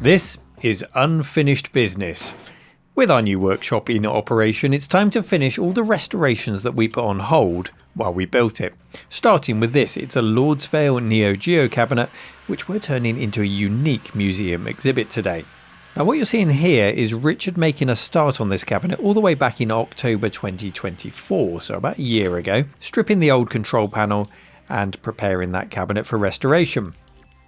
This is unfinished business. With our new workshop in operation, it's time to finish all the restorations that we put on hold while we built it. Starting with this, it's a Lordsvale Neo Geo cabinet, which we're turning into a unique museum exhibit today. Now what you're seeing here is Richard making a start on this cabinet all the way back in October 2024, so about a year ago, stripping the old control panel and preparing that cabinet for restoration.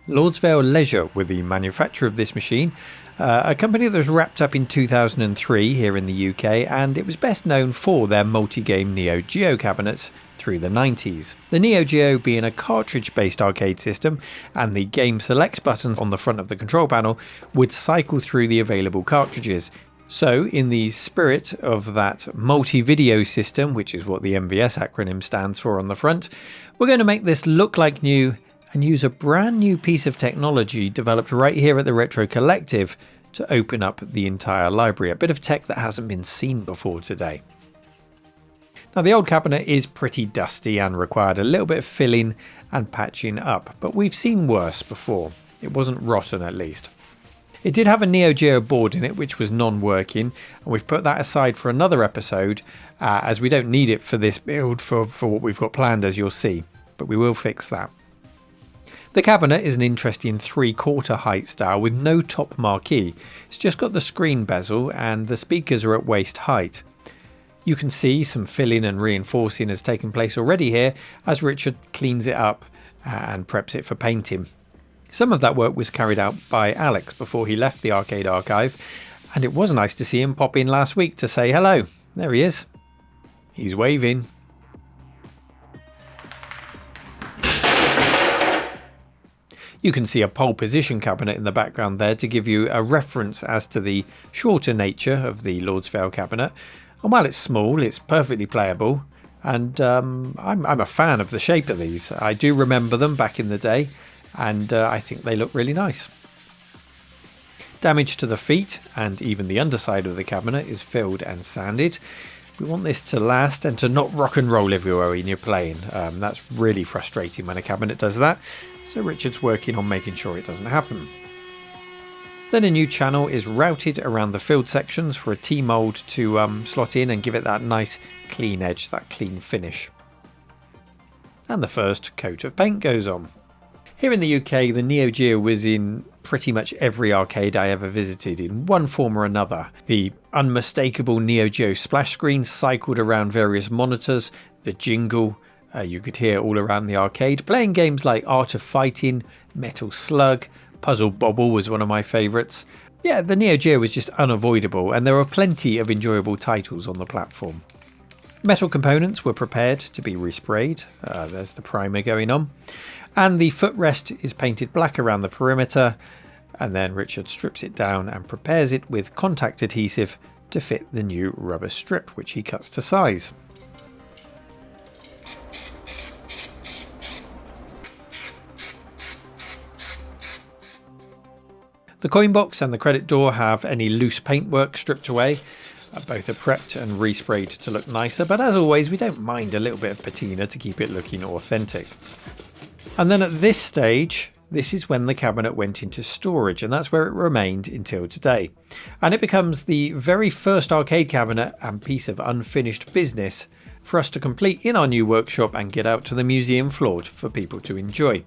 Lordsvale Leisure were the manufacturer of this machine, a company that was wrapped up in 2003 here in the UK, and it was best known for their multi-game Neo Geo cabinets through the 90s. The Neo Geo being a cartridge-based arcade system, and the game select buttons on the front of the control panel would cycle through the available cartridges. So, in the spirit of that multi-video system, which is what the MVS acronym stands for on the front, we're going to make this look like new and use a brand new piece of technology developed right here at the Retro Collective to open up the entire library, a bit of tech that hasn't been seen before today. Now the old cabinet is pretty dusty and required a little bit of filling and patching up, but we've seen worse before. It wasn't rotten at least. It did have a Neo Geo board in it which was non-working, and we've put that aside for another episode as we don't need it for this build for what we've got planned, as you'll see, but we will fix that. The cabinet is an interesting 3/4 height style with no top marquee. It's just got the screen bezel and the speakers are at waist height. You can see some filling and reinforcing has taken place already here as Richard cleans it up and preps it for painting. Some of that work was carried out by Alex before he left the arcade archive, and it was nice to see him pop in last week to say hello. There he is. He's waving. You can see a pole position cabinet in the background there to give you a reference as to the shorter nature of the Lordsvale cabinet. And while it's small, it's perfectly playable. And I'm a fan of the shape of these. I do remember them back in the day, and I think they look really nice. Damage to the feet and even the underside of the cabinet is filled and sanded. We want this to last and to not rock and roll everywhere when you're playing. That's really frustrating when a cabinet does that. So Richard's working on making sure it doesn't happen. Then a new channel is routed around the filled sections for a T-mould to slot in and give it that nice clean edge, that clean finish. And the first coat of paint goes on. Here in the UK, the Neo Geo was in pretty much every arcade I ever visited in one form or another. The unmistakable Neo Geo splash screen cycled around various monitors, the jingle, you could hear all around the arcade, playing games like Art of Fighting, Metal Slug, Puzzle Bobble was one of my favourites. Yeah, the Neo Geo was just unavoidable, and there were plenty of enjoyable titles on the platform. Metal components were prepared to be resprayed, there's the primer going on, and the footrest is painted black around the perimeter, and then Richard strips it down and prepares it with contact adhesive to fit the new rubber strip, which he cuts to size. The coin box and the credit door have any loose paintwork stripped away. Both are prepped and resprayed to look nicer, but as always we don't mind a little bit of patina to keep it looking authentic. And then at this stage, this is when the cabinet went into storage, and that's where it remained until today. And it becomes the very first arcade cabinet and piece of unfinished business for us to complete in our new workshop and get out to the museum floor for people to enjoy.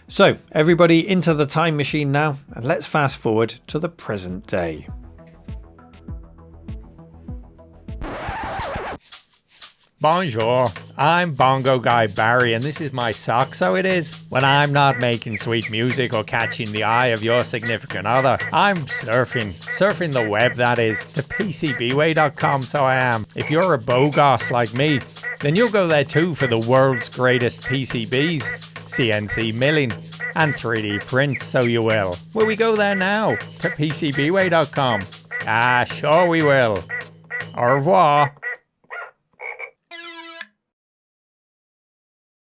So everybody into the time machine now, and let's fast forward to the present day. Bonjour, I'm Bongo Guy Barry, and this is my sock. So it is when I'm not making sweet music or catching the eye of your significant other. I'm surfing the web, that is, to PCBWay.com, so I am. If you're a bogoss like me, then you'll go there too for the world's greatest PCBs, CNC milling, and 3D prints, so you will. Will we go there now, to PCBWay.com? Ah, sure we will. Au revoir.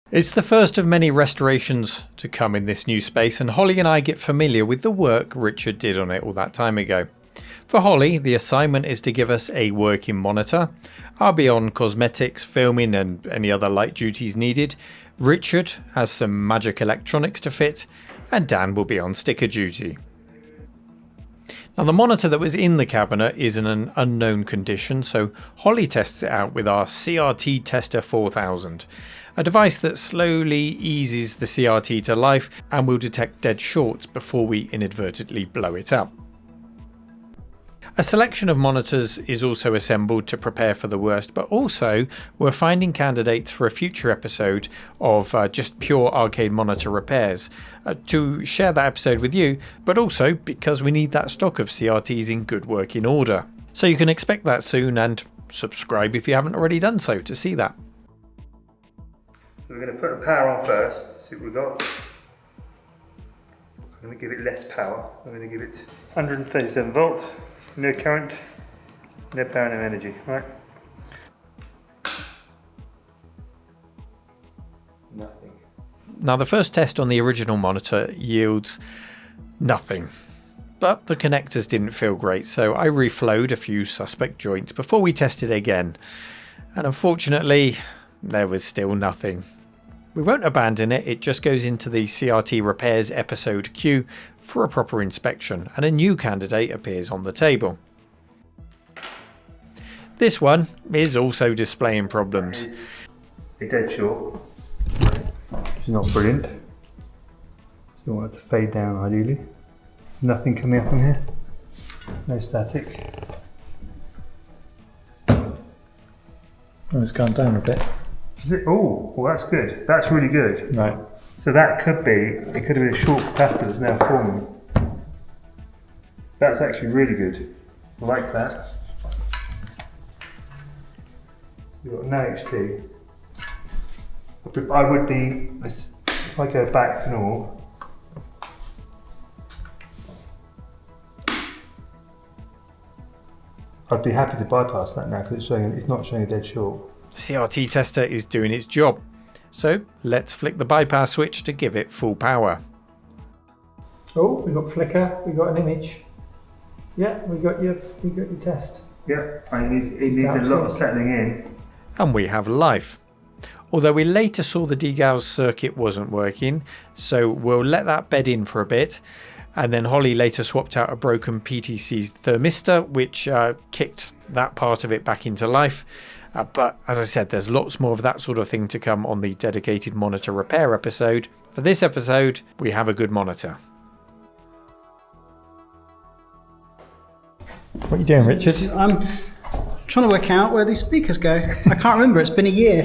It's the first of many restorations to come in this new space, and Holly and I get familiar with the work Richard did on it all that time ago. For Holly, the assignment is to give us a working monitor. I'll be on cosmetics, filming and any other light duties needed. Richard has some magic electronics to fit, and Dan will be on sticker duty. Now the monitor that was in the cabinet is in an unknown condition, so Holly tests it out with our CRT Tester 4000, a device that slowly eases the CRT to life and will detect dead shorts before we inadvertently blow it up. A selection of monitors is also assembled to prepare for the worst, but also we're finding candidates for a future episode of just pure arcade monitor repairs to share that episode with you, but also because we need that stock of CRTs in good working order. So you can expect that soon, and subscribe if you haven't already done so to see that. So we're going to put the power on first, see what we've got. I'm going to give it less power. I'm going to give it 137 volts. No current, no power, no energy, right? Nothing. Now the first test on the original monitor yields nothing, but the connectors didn't feel great, so I reflowed a few suspect joints before we tested again, and unfortunately there was still nothing. We won't abandon it, it just goes into the CRT repairs episode queue for a proper inspection, and a new candidate appears on the table. This one is also displaying problems. A dead short, which is not brilliant. So you want it to fade down ideally. There's nothing coming up from here, no static. Oh, it's gone down a bit. Is it? Oh, well that's good. That's really good. Right. So that could be, it could have been a short capacitor that's now forming. That's actually really good. I like that. You've got no HP. I would be, if I go back to normal, I'd be happy to bypass that now because it's not showing a dead short. The CRT tester is doing its job. So let's flick the bypass switch to give it full power. Oh, we got flicker, we got an image. Yeah, we got your test. Yeah, it needs a lot of settling in. And we have life. Although we later saw the degauss circuit wasn't working, so we'll let that bed in for a bit. And then Holly later swapped out a broken PTC thermistor, which kicked that part of it back into life. But as I said, there's lots more of that sort of thing to come on the dedicated monitor repair episode. For this episode, we have a good monitor. What are you doing, Richard? I'm trying to work out where these speakers go. I can't remember, it's been a year.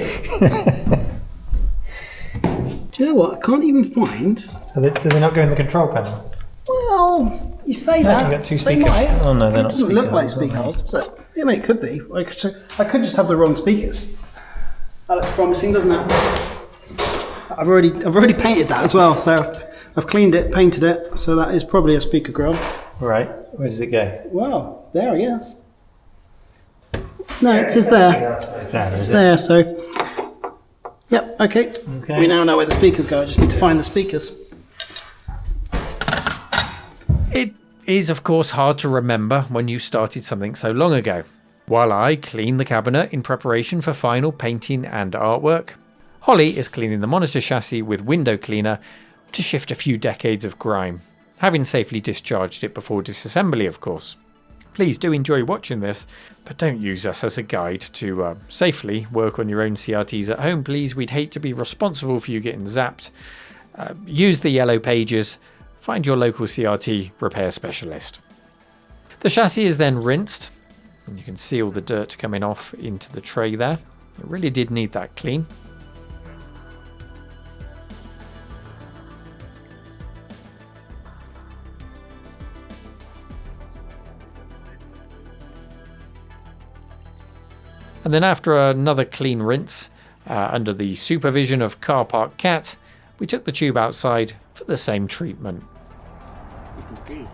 Do you know what? I can't even find. Do they not go in the control panel? Well, you say No, that. you've got two They speakers. might. Oh, no, they're it not doesn't look speaker like holes, speaker are they? holes, does it? Yeah, mate, it could be. I could just have the wrong speakers. That looks promising, doesn't it? I've already painted that as well, so I've cleaned it, painted it, so that is probably a speaker grill. Right, where does it go? Well, there, I guess. No, it says there. It's there, is It's it? there, so. Yep, okay. Okay. We now know where the speakers go, I just need to find the speakers. It is, of course, hard to remember when you started something so long ago. While I clean the cabinet in preparation for final painting and artwork, Holly is cleaning the monitor chassis with window cleaner to shift a few decades of grime, having safely discharged it before disassembly, of course. Please do enjoy watching this, but don't use us as a guide to safely work on your own CRTs at home, please. We'd hate to be responsible for you getting zapped. Use the yellow pages. Find your local CRT repair specialist. The chassis is then rinsed, and you can see all the dirt coming off into the tray there. It really did need that clean. And then after another clean rinse, under the supervision of Car Park Cat, we took the tube outside for the same treatment. As you can see.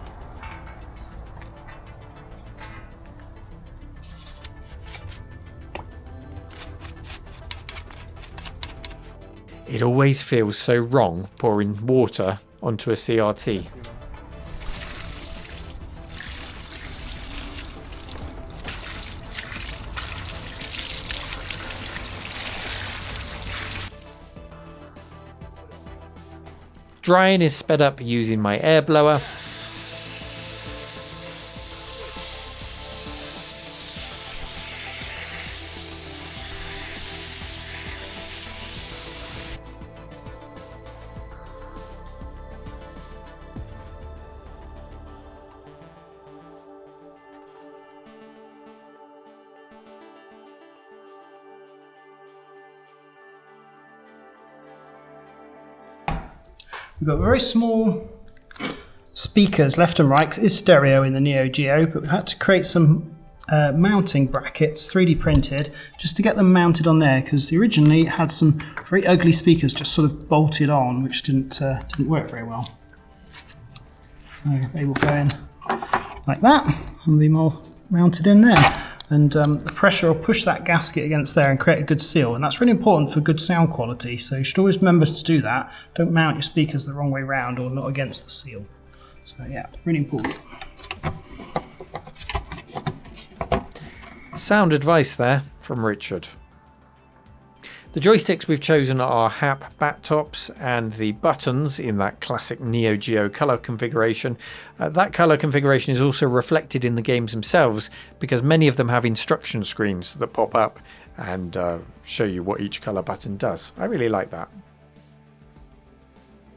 It always feels so wrong pouring water onto a CRT. Drying is sped up using my air blower. We've got very small speakers left and right, 'cause it is stereo in the Neo Geo, but we've had to create some mounting brackets, 3D printed, just to get them mounted on there, because originally it had some very ugly speakers just sort of bolted on, which didn't work very well. So they will go in like that and be more mounted in there. And the pressure will push that gasket against there and create a good seal, and that's really important for good sound quality, so you should always remember to do that. Don't mount your speakers the wrong way round or not against the seal. So yeah, really important. Sound advice there from Richard. The joysticks we've chosen are HAP bat tops, and the buttons in that classic Neo Geo colour configuration. That colour configuration is also reflected in the games themselves, because many of them have instruction screens that pop up and show you what each colour button does. I really like that.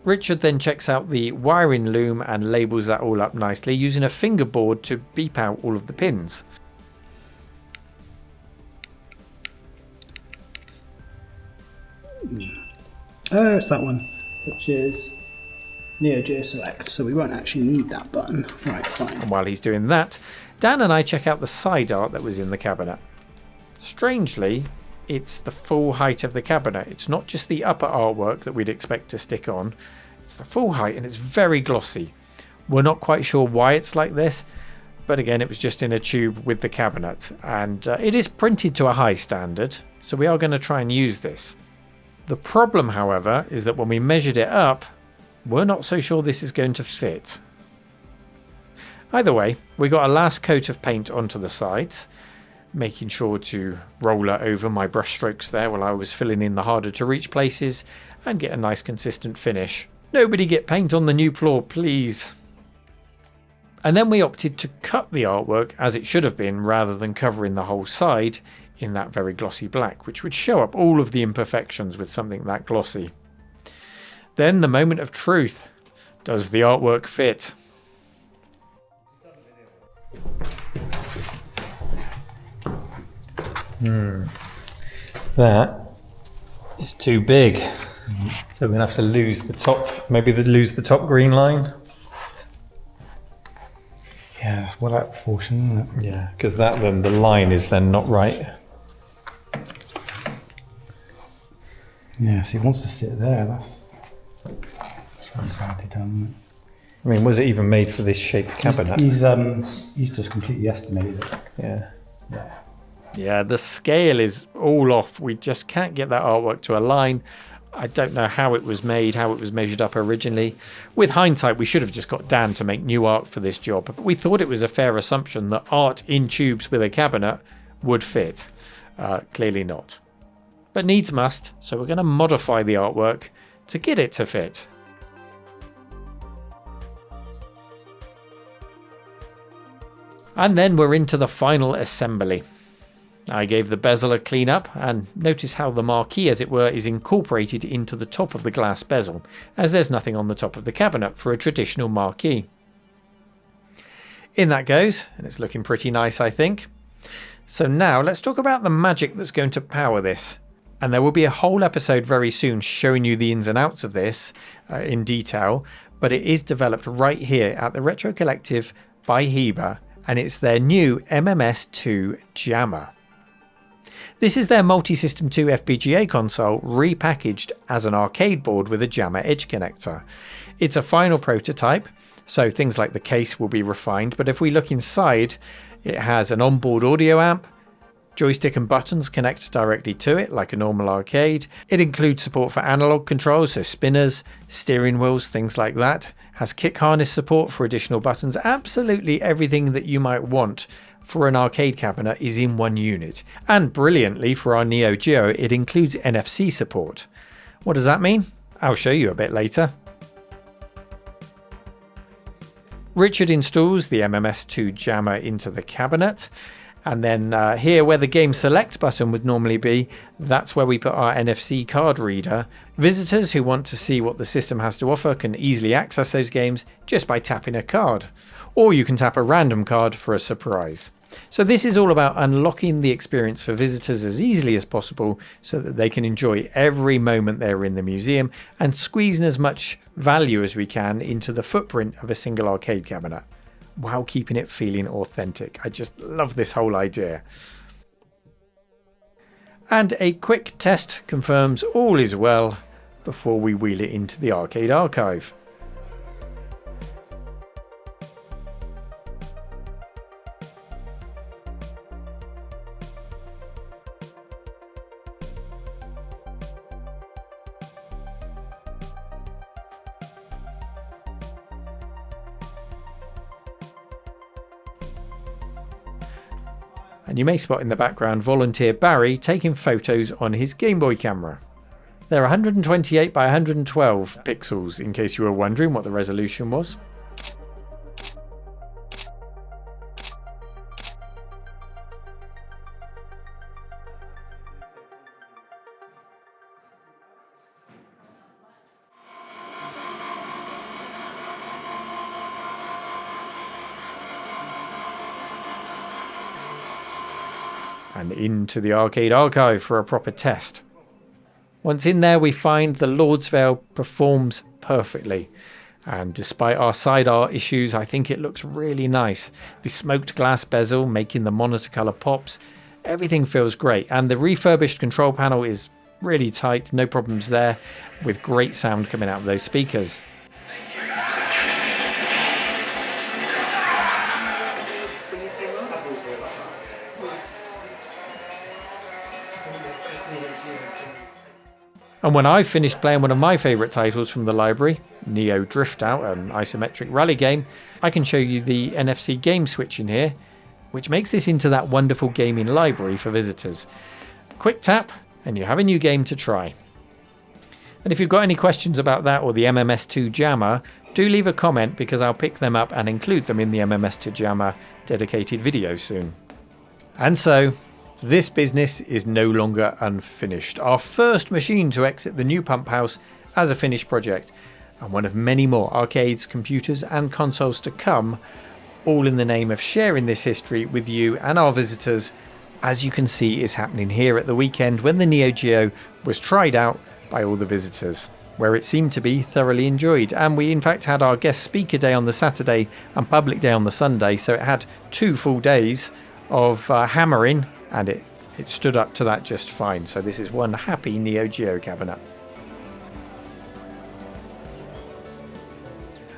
Richard then checks out the wiring loom and labels that all up nicely using a fingerboard to beep out all of the pins. Oh, it's that one, which is Neo Geo Select, so we won't actually need that button. Right, fine. And while he's doing that, Dan and I check out the side art that was in the cabinet. Strangely, it's the full height of the cabinet. It's not just the upper artwork that we'd expect to stick on. It's the full height, and it's very glossy. We're not quite sure why it's like this, but again, it was just in a tube with the cabinet, and it is printed to a high standard, so we are going to try and use this. The problem, however, is that when we measured it up, we're not so sure this is going to fit. Either way, we got a last coat of paint onto the sides, making sure to roller over my brush strokes there while I was filling in the harder to reach places and get a nice consistent finish. Nobody get paint on the new floor, please. And then we opted to cut the artwork as it should have been rather than covering the whole side in that very glossy black, which would show up all of the imperfections with something that glossy. Then the moment of truth. Does the artwork fit? That is too big. So we're going to have to lose the top, maybe lose the top green line. Yeah, well, that proportion, isn't it? Yeah, because that then the line is then not right. Yeah, so he wants to sit there. That's really badly done, isn't it? I mean, was it even made for this shape cabinet? He's just completely estimated it. Yeah. Yeah. Yeah, the scale is all off. We just can't get that artwork to align. I don't know how it was made, how it was measured up originally. With hindsight, we should have just got Dan to make new art for this job, but we thought it was a fair assumption that art in tubes with a cabinet would fit. Clearly not. But needs must, so we're going to modify the artwork to get it to fit. And then we're into the final assembly. I gave the bezel a clean up, and notice how the marquee, as it were, is incorporated into the top of the glass bezel, as there's nothing on the top of the cabinet for a traditional marquee. In that goes, and it's looking pretty nice, I think. So now let's talk about the magic that's going to power this. And there will be a whole episode very soon showing you the ins and outs of this in detail, but it is developed right here at the Retro Collective by Heber, and it's their new MMS2 Jammer. This is their Multi-System 2 FPGA console repackaged as an arcade board with a Jammer edge connector. It's a final prototype, so things like the case will be refined, but if we look inside, it has an onboard audio amp, joystick and buttons connect directly to it like a normal arcade. It includes support for analog controls, so spinners, steering wheels, things like that. Has kick harness support for additional buttons. Absolutely everything that you might want for an arcade cabinet is in one unit. And brilliantly for our Neo Geo, it includes NFC support. What does that mean? I'll show you a bit later. Richard installs the MMS2 Jammer into the cabinet. And then here where the game select button would normally be, that's where we put our NFC card reader. Visitors who want to see what the system has to offer can easily access those games just by tapping a card. Or you can tap a random card for a surprise. So this is all about unlocking the experience for visitors as easily as possible so that they can enjoy every moment they're in the museum and squeezing as much value as we can into the footprint of a single arcade cabinet while keeping it feeling authentic. I just love this whole idea. And a quick test confirms all is well before we wheel it into the arcade archive. And you may spot in the background volunteer Barry taking photos on his Game Boy camera. They're 128 by 112 pixels, in case you were wondering what the resolution was. And into the arcade archive for a proper test. Once in there, we find the Lord's Veil performs perfectly. And despite our side art issues, I think it looks really nice. The smoked glass bezel making the monitor color pops. Everything feels great. And the refurbished control panel is really tight, no problems there, with great sound coming out of those speakers. And when I've finished playing one of my favourite titles from the library, Neo Drift Out, an isometric rally game, I can show you the NFC game switch in here, which makes this into that wonderful gaming library for visitors. Quick tap, and you have a new game to try. And if you've got any questions about that or the MMS2 Jammer, do leave a comment because I'll pick them up and include them in the MMS2 Jammer dedicated video soon. And so, this business is no longer unfinished. Our first machine to exit the new pump house as a finished project, and one of many more arcades, computers and consoles to come, all in the name of sharing this history with you and our visitors, as you can see is happening here at the weekend when the Neo Geo was tried out by all the visitors, where it seemed to be thoroughly enjoyed. And we in fact had our guest speaker day on the Saturday and public day on the Sunday, so it had 2 full days of hammering, and it stood up to that just fine. So this is one happy Neo Geo cabinet.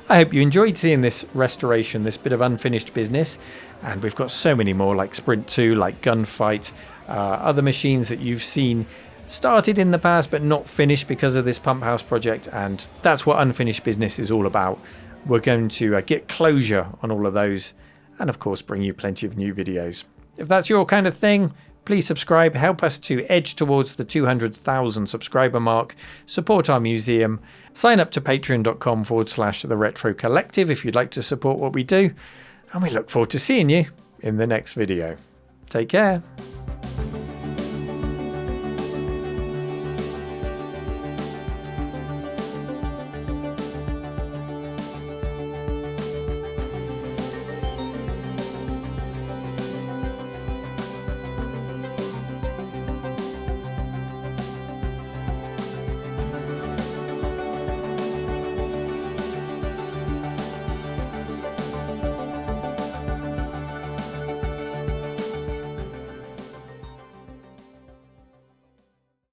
I hope you enjoyed seeing this restoration, this bit of unfinished business, and we've got so many more like Sprint 2, like Gunfight, other machines that you've seen started in the past but not finished because of this pump house project, and that's what unfinished business is all about. We're going to get closure on all of those and of course bring you plenty of new videos. If that's your kind of thing, please subscribe, help us to edge towards the 200,000 subscriber mark, support our museum, sign up to patreon.com/The Retro Collective if you'd like to support what we do, and we look forward to seeing you in the next video. Take care.